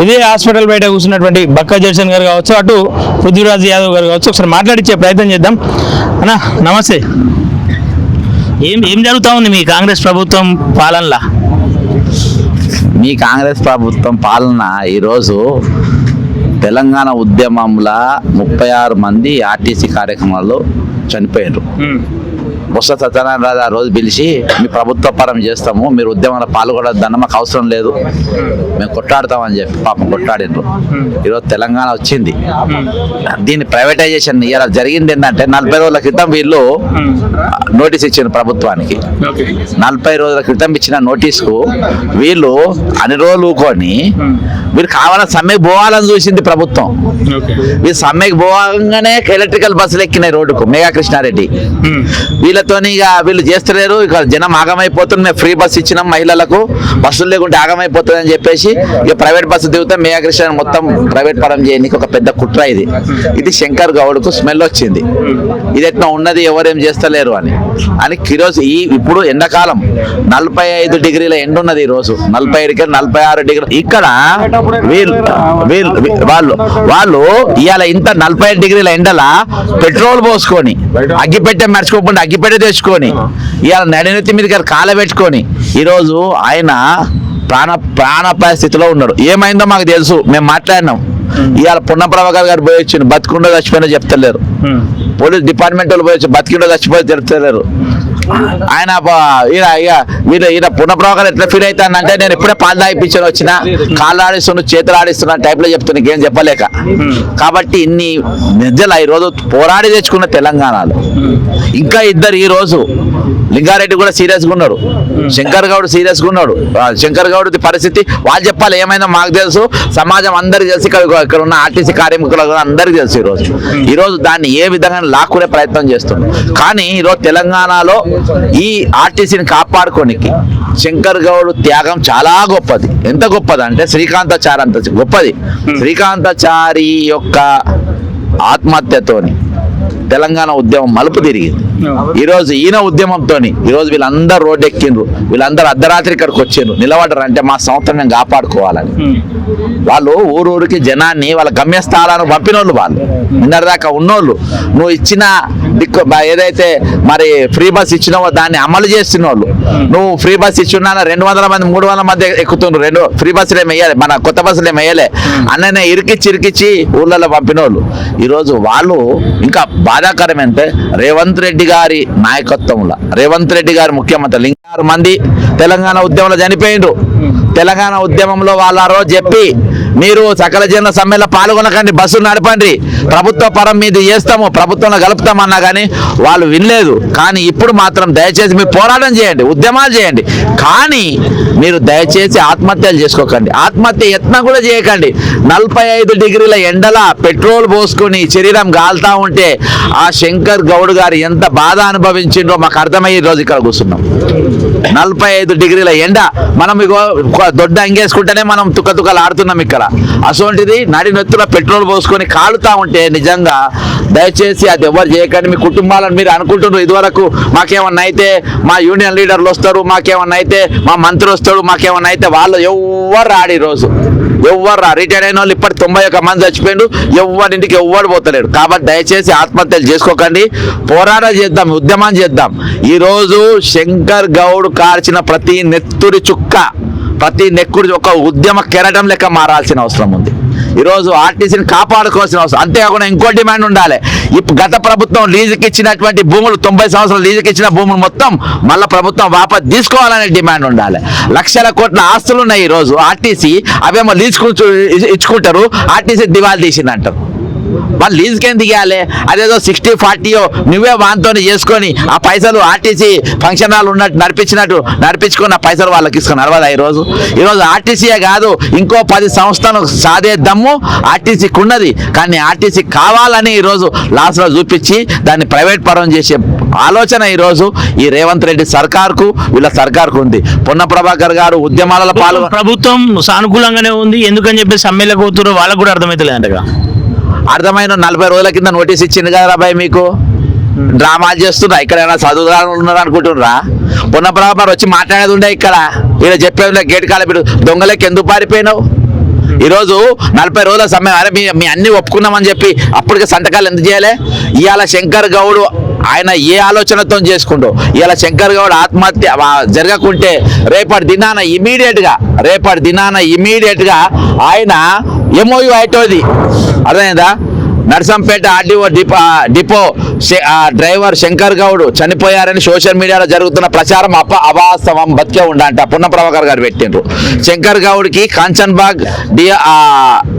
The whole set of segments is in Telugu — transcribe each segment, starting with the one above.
ఇదే హాస్పిటల్ బయట కూర్చున్నటువంటి బక్కా జడ్సన్ గారు కావచ్చు, అటు పృథ్వీరాజ్ యాదవ్ గారు కావచ్చు. ఒకసారి మాట్లాడించే ప్రయత్నం చేద్దాం. అన్నా నమస్తే. ఏం జరుగుతూ ఉంది మీ కాంగ్రెస్ ప్రభుత్వం పాలనలా? మీ కాంగ్రెస్ ప్రభుత్వం పాలన ఈరోజు తెలంగాణ ఉద్యమంలో 36 మంది ఆర్టీసీ కార్యక్రమాల్లో చనిపోయారు. బొత్స సత్యనారాయణ రాజు ఆ రోజు పిలిచి మీ ప్రభుత్వ పరం చేస్తాము, మీరు ఉద్యమంలో పాల్గొనద్దన్న, మాకు అవసరం లేదు, మేము కొట్లాడతామని చెప్పి పాపం కొట్లాడినారు. ఈరోజు తెలంగాణ వచ్చింది. దీన్ని ప్రైవేటైజేషన్ ఇలా జరిగింది ఏంటంటే 40 రోజుల క్రితం వీళ్ళు నోటీస్ ఇచ్చిన ప్రభుత్వానికి. 40 రోజుల క్రితం ఇచ్చిన నోటీస్కు వీళ్ళు అన్ని రోజులు ఊకొని మీరు కావాలని సమ్మెకి పోవాలని చూసింది ప్రభుత్వం. వీళ్ళు సమ్మెకి పోగానే ఎలక్ట్రికల్ బస్సులు ఎక్కినాయి రోడ్డుకు, మేఘా కృష్ణారెడ్డి. వీళ్ళతోని ఇక వీళ్ళు చేస్తలేరు, ఇక జనం ఆగమైపోతుంది, మేము ఫ్రీ బస్సు ఇచ్చినాం మహిళలకు, బస్సులు లేకుంటే ఆగమైపోతుంది అని చెప్పేసి ఇక ప్రైవేట్ బస్సు దిగుతాం, మేఘా కృష్ణ మొత్తం ప్రైవేట్ పరం చేయడానికి ఒక పెద్ద కుట్ర ఇది శంకర్ గౌడ్కు స్మెల్ వచ్చింది. ఇది ఎట్లా ఉన్నది, ఎవరేం చేస్తలేరు అని ఈరోజు ఇప్పుడు ఎండాకాలం 45 డిగ్రీల ఎండ ఉన్నది. ఈ రోజు 45 46 డిగ్రీలు. ఇక్కడ వాళ్ళు ఇవాళ ఇంత 45 డిగ్రీల ఎండల పెట్రోల్ పోసుకొని అగ్గిపెట్టె మర్చిపోకుండా అగ్గిపెట్టె తెచ్చుకొని ఇవాళ నడినెత్తి మీద గారు కాలబెట్టుకొని ఈరోజు ఆయన ప్రాణాపాయ స్థితిలో ఉన్నాడు. ఏమైందో మాకు తెలుసు, మేము మాట్లాడినాం. ఇవాళ పున్నప్రభాకర్ గారు పోయి వచ్చింది, బతికుండో చచ్చిపోయినా చెప్తలేరు. పోలీస్ డిపార్ట్మెంట్ వాళ్ళు పోయి వచ్చి బతికిండో చచ్చిపోయి చెప్తలేరు. ఆయన ఈయన పునఃప్రభాకర్ ఎట్లా ఫీల్ అవుతానంటే, నేను ఎప్పుడే పాలు తాగిపించాను, వచ్చిన కాళ్ళు ఆడిస్తున్నా చేతులు ఆడిస్తున్నా టైప్లో చెప్తున్నా, ఇంకేం చెప్పలేక. కాబట్టి ఇన్ని నిజాలు ఈరోజు పోరాడి తెచ్చుకున్న తెలంగాణలో ఇంకా ఇద్దరు ఈ రోజు లింగారెడ్డి కూడా సీరియస్గా ఉన్నాడు, శంకర్ గౌడ్ సీరియస్గా ఉన్నాడు. శంకర్ గౌడ్ పరిస్థితి వాళ్ళు చెప్పాలి, ఏమైందో మాకు తెలుసు, సమాజం అందరికీ తెలుసు, ఇక్కడ ఉన్న ఆర్టీసీ కార్మికులకు అందరికీ తెలుసు. ఈరోజు దాన్ని ఏ విధంగా లాక్కునే ప్రయత్నం చేస్తున్నాం. కానీ ఈరోజు తెలంగాణలో ఈ ఆర్టీసీని కాపాడుకోనికి శంకర్ గౌడ్ త్యాగం చాలా గొప్పది. ఎంత గొప్పది అంటే శ్రీకాంతాచారి అంత గొప్పది. శ్రీకాంతాచారి యొక్క ఆత్మహత్యతోని తెలంగాణ ఉద్యమం మలుపు తిరిగింది. ఈరోజు ఈయన ఉద్యమంతో ఈరోజు వీళ్ళందరూ రోడ్డు ఎక్కిండ్రు, వీళ్ళందరూ అర్ధరాత్రి ఇక్కడికి వచ్చిండ్రు, నిలబడరు అంటే మా సంస్థను మేము కాపాడుకోవాలని. వాళ్ళు ఊరూరికి జనాన్ని వాళ్ళ గమ్యస్థానాన్ని పంపినోళ్ళు, వాళ్ళు నిన్నటిదాకా ఉన్నోళ్ళు. నువ్వు ఇచ్చిన ఏదైతే మరి ఫ్రీ బస్ ఇచ్చినావో దాన్ని అమలు చేస్తున్నోళ్ళు. నువ్వు ఫ్రీ బస్ ఇచ్చున్నా 200 మంది 300 మంది ఎక్కుతుండ్రు, 2 ఫ్రీ బస్సులు ఏమి వేయాలి, మన కొత్త బస్సులు ఏమి వేయలే, అన్ననే ఇరికిచ్చి ఊళ్ళలో పంపినోళ్ళు. ఈరోజు వాళ్ళు ఇంకా బాధాకరం అంటే రేవంత్ రెడ్డి గారి నాయకత్వంలో, రేవంత్ రెడ్డి గారి ముఖ్యమంత్రి 6 మంది తెలంగాణ ఉద్యమంలో చనిపోయిండ్రు. తెలంగాణ ఉద్యమంలో వాళ్ళ రోజు చెప్పి మీరు సకల జన సమ్మెలో పాల్గొనకండి, బస్సులు నడపండి, ప్రభుత్వ పరం మీద చేస్తాము, ప్రభుత్వంలో కలుపుతామన్నా కానీ వాళ్ళు వినలేదు. కానీ ఇప్పుడు మాత్రం దయచేసి మీరు పోరాటం చేయండి, ఉద్యమాలు చేయండి, కానీ మీరు దయచేసి ఆత్మహత్యలు చేసుకోకండి, ఆత్మహత్య యత్నం కూడా చేయకండి. 45 డిగ్రీల ఎండల పెట్రోల్ పోసుకొని శరీరం గాలుతా ఉంటే ఆ శంకర్ గౌడ్ గారు ఎంత బాధ అనుభవించిండ్రో మాకు అర్థమయ్యే రోజు ఇక్కడ కూర్చున్నాం. 45 డిగ్రీల ఎండ, మనం ఇగో దొడ్డ అంగేసుకుంటేనే మనం తుక్కతుక్కలు ఆడుతున్నాం ఇక్కడ. అసోంటిది నడినెత్తులో పెట్రోల్ పోసుకొని కాలుతా ఉంటే నిజంగా దయచేసి అది ఎవరు చేయకండి. మీ కుటుంబాలను మీరు అనుకుంటున్నారు, ఇదివరకు మాకేమన్నా అయితే మా యూనియన్ లీడర్లు వస్తారు, మాకేమన్నా అయితే మా మంత్రి వస్తాడు, మాకేమన్నా అయితే వాళ్ళు ఎవ్వరు రాడు. ఈరోజు ఎవ్వరు రిటైర్ అయిన వాళ్ళు ఇప్పటి 91 మంది చచ్చిపోయిండు, ఎవరింటికి ఎవ్వరు పోతలేడు. కాబట్టి దయచేసి ఆత్మహత్యలు చేసుకోకండి, పోరాటం చేద్దాం, ఉద్యమం చేద్దాం. ఈరోజు శంకర్ గౌడ్ కార్చిన ప్రతి నెత్తుడి చుక్క, ప్రతి నెక్కుడి ఒక ఉద్యమ కెరటం లెక్క మారాల్సిన అవసరం ఉంది. ఈరోజు ఆర్టీసీని కాపాడుకోవాల్సిన అవసరం. అంతేకాకుండా ఇంకో డిమాండ్ ఉండాలి. ఇప్పుడు గత ప్రభుత్వం లీజుకి ఇచ్చినటువంటి భూములు 90 సంవత్సరాలు లీజుకి ఇచ్చిన భూములు మొత్తం మళ్ళీ ప్రభుత్వం వాపసు తీసుకోవాలనే డిమాండ్ ఉండాలి. లక్షల కోట్ల ఆస్తులు ఉన్నాయి ఈరోజు ఆర్టీసీ, అవేమో లీజుకు ఇచ్చుకుంటారు, ఆర్టీసీ దివాళీ తీసింది అంటారు. వాళ్ళు లీజుకి ఏం దిగాలి, అదేదో 60-40 నువ్వే వాంతో చేసుకొని ఆ పైసలు ఆర్టీసీ ఫంక్షన్ హాల్ ఉన్నట్టు నడిపించుకొని ఆ పైసలు వాళ్ళకి ఇసుకొని నడవదా? ఈరోజు ఆర్టీసీయే కాదు, ఇంకో 10 సంస్థలు సాధే దమ్ము ఆర్టీసీకి ఉన్నది. కానీ ఆర్టీసీ కావాలని ఈరోజు లాస్ట్లో చూపించి దాన్ని ప్రైవేట్ పరం చేసే ఆలోచన ఈరోజు ఈ రేవంత్ రెడ్డి సర్కార్కు, వీళ్ళ సర్కార్కు ఉంది. పున్నప్రభాకర్ గారు ఉద్యమాలలో ప్రభుత్వం సానుకూలంగానే ఉంది, ఎందుకని చెప్పి సమ్మెలకు పోతున్నారు వాళ్ళకు కూడా అర్థమవుతలేదంటగా. అర్థమైన 40 రోజుల కింద నోటీస్ ఇచ్చింది కదా రాబాయ్, మీకు డ్రామాలు చేస్తున్నా. ఇక్కడ ఏమైనా చదువుదారు ఉన్నారు అనుకుంటున్నారా? పున్నప్రభాకర్ వచ్చి మాట్లాడేది ఉండే, ఇక్కడ చెప్పేది గేట్ కాల మీరు దొంగలకి ఎందుకు పారిపోయినావు? ఈరోజు 40 రోజుల సమయం అరే మీ అన్ని ఒప్పుకున్నామని చెప్పి అప్పటికే సంతకాలు ఎందుకు చేయాలి? ఇవాళ శంకర్ గౌడ్ ఆయన ఏ ఆలోచనతో చేసుకుంటూ ఇవాళ శంకర్ గౌడ్ ఆత్మహత్య జరగకుంటే రేపటి దినాన ఇమీడియట్ గా ఆయన ఎంఓయూ అయితోది. అర్థమైందా? Narsampet RDO depot driver Shankar Goud చనిపోయారని సోషల్ మీడియాలో జరుగుతున్న ప్రచారం అవాస్తవం, బతికే ఉండంట పున్న ప్రభాకర్ గారు పెట్టిండ్రు. శంకర్ గౌడ్కి కాంచన్బాగ్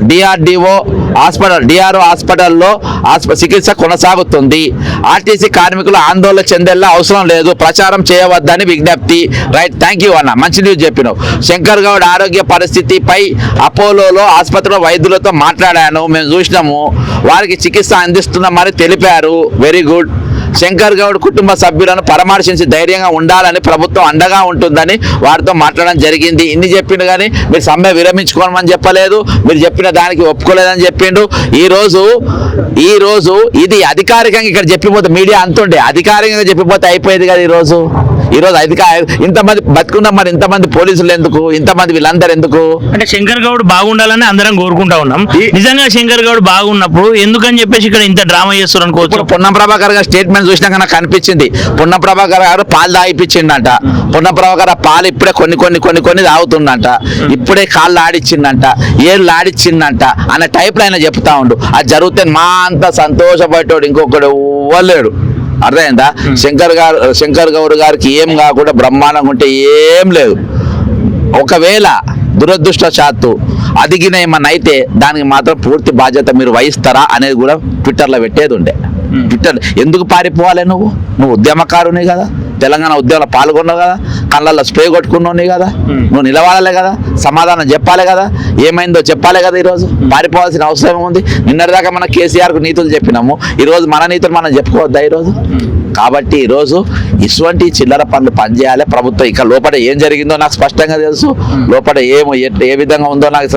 డిఆర్డిఓ డిఆర్ఓ హాస్పిటల్లో చికిత్స కొనసాగుతుంది. ఆర్టీసీ కార్మికులు ఆందోళన చెందేలా అవసరం లేదు, ప్రచారం చేయవద్దని విజ్ఞప్తి. రైట్, థ్యాంక్ యూ అన్న, మంచి న్యూస్ చెప్పినావు. శంకర్ గౌడ్ ఆరోగ్య పరిస్థితిపై అపోలోలో ఆసుపత్రిలో వైద్యులతో మాట్లాడాను, మేము చూసినాము, వారికి చికిత్స అందిస్తున్నామని తెలిపారు. Very good. శంకర్ గౌడ్ కుటుంబ సభ్యులను పరామర్శించి ధైర్యంగా ఉండాలని, ప్రభుత్వం అండగా ఉంటుందని వారితో మాట్లాడడం జరిగింది. ఇన్ని చెప్పిండు కానీ మీరు సమ్మె విరమించుకోమని చెప్పలేదు, మీరు చెప్పిన దానికి ఒప్పుకోలేదని చెప్పిండు. ఈ రోజు ఇది అధికారికంగా ఇక్కడ చెప్పిపోతే మీడియా అంతుండే అధికారికంగా చెప్పిపోతే అయిపోయేది కదా. ఈరోజు ఇంతమంది బతుకున్నాం, మరి ఇంతమంది పోలీసులు ఎందుకు, ఇంతమంది వీళ్ళందరూ ఎందుకు? అంటే శంకర్ గౌడ్ బాగుండాలని అందరం కోరుకుంటా ఉన్నాం. నిజంగా శంకర్ గౌడ్ బాగున్నప్పుడు ఎందుకని చెప్పేసి ఇక్కడ ఇంత డ్రామా చేస్తారు అనుకోవచ్చు. పొన్నం ప్రభాకర్ గారు స్టేట్మెంట్ చూసినాక నాకు కనిపించింది, పొన్నం ప్రభాకర్ గారు పాలు తాగిపించిండంట. పొన్నం ప్రభాకర్ పాలు ఇప్పుడే కొన్ని తాగుతుండంట, ఇప్పుడే కాళ్ళు ఆడిచ్చిందంట, ఏళ్ళు ఆడిచ్చిందంట అనే టైప్లో ఆయన చెప్తా ఉండు. అది జరిగితే మా అంత సంతోషపడేటోడు ఇంకొకడు ఇవ్వలేడు. అర్థమైందా? శంకర్ గౌడ్ గారికి ఏం కాకుండా బ్రహ్మాండంగా ఉంటే ఏం లేదు. ఒకవేళ దురదృష్టవశాత్తు అదిగిన ఏమన్నా అయితే దానికి మాత్రం పూర్తి బాధ్యత మీరు వహిస్తారా అనేది కూడా ట్విట్టర్లో పెట్టేది ఉండే. ట్విట్టర్ ఎందుకు పారిపోవాలి? నువ్వు ఉద్యమకారుని కదా, తెలంగాణ ఉద్యమంలో పాల్గొన్నావు కదా, కళ్ళల్లో స్ప్రే కొట్టుకున్నావు కదా, నువ్వు నిలవాలే కదా, సమాధానం చెప్పాలి కదా, ఏమైందో చెప్పాలి కదా. ఈరోజు పారిపోవాల్సిన అవసరం ఉంది. నిన్నటిదాకా మన కేసీఆర్కు నీతులు చెప్పినాము, ఈరోజు మన నీతులు మనం చెప్పుకోవద్దా ఈరోజు? కాబట్టి ఈరోజు ఇటువంటి చిల్లర పనులు పనిచేయాలి ప్రభుత్వం. ఇక లోపల ఏం జరిగిందో నాకు స్పష్టంగా తెలుసు, లోపల ఏ విధంగా ఉందో నాకు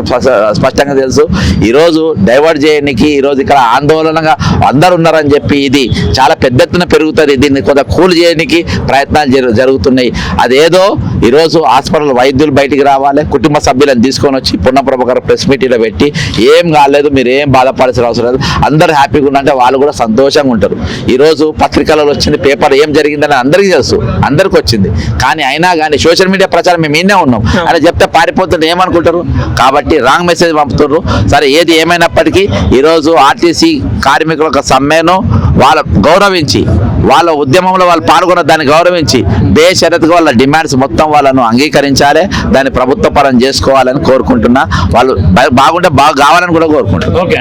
స్పష్టంగా తెలుసు. ఈరోజు డైవర్ట్ చేయడానికి ఈరోజు ఇక్కడ ఆందోళనగా అందరు ఉన్నారని చెప్పి ఇది చాలా పెద్ద ఎత్తున పెరుగుతుంది. దీన్ని కొంత కూల్ చేయడానికి ప్రయత్నాలు జరుగుతున్నాయి. అదేదో ఈరోజు హాస్పిటల్ వైద్యులు బయటికి రావాలి, కుటుంబ సభ్యులను తీసుకొని వచ్చి పున్న ప్రభాకర్ ప్రెస్ మీట్లో పెట్టి ఏం కాలేదు, మీరు ఏం బాధపడాల్సిన అవసరం లేదు, అందరూ హ్యాపీగా ఉన్నంటే వాళ్ళు కూడా సంతోషంగా ఉంటారు. ఈరోజు పత్రికలలో వచ్చింది, పేపర్ ఏం జరిగిందని అందరికీ తెలుసు, అందరికి వచ్చింది. కానీ అయినా కానీ సోషల్ మీడియా ప్రచారం మేము ఇన్నే ఉన్నాం అని చెప్తే పారిపోతుంటే ఏమనుకుంటారు? కాబట్టి రాంగ్ మెసేజ్ పంపుతున్నారు. సరే, ఏది ఏమైనప్పటికీ ఈరోజు ఆర్టీసీ కార్మికుల యొక్క సమ్మెను వాళ్ళ గౌరవించి, వాళ్ళ ఉద్యమంలో వాళ్ళు పాల్గొన్న దాన్ని గౌరవించి బేషరతుగా వాళ్ళ డిమాండ్స్ మొత్తం వాళ్ళను అంగీకరించాలి, దాన్ని ప్రభుత్వ పరం చేసుకోవాలని కోరుకుంటున్నా. వాళ్ళు బాగుంటే బాగా కావాలని కూడా కోరుకుంటున్నాను. ఓకే.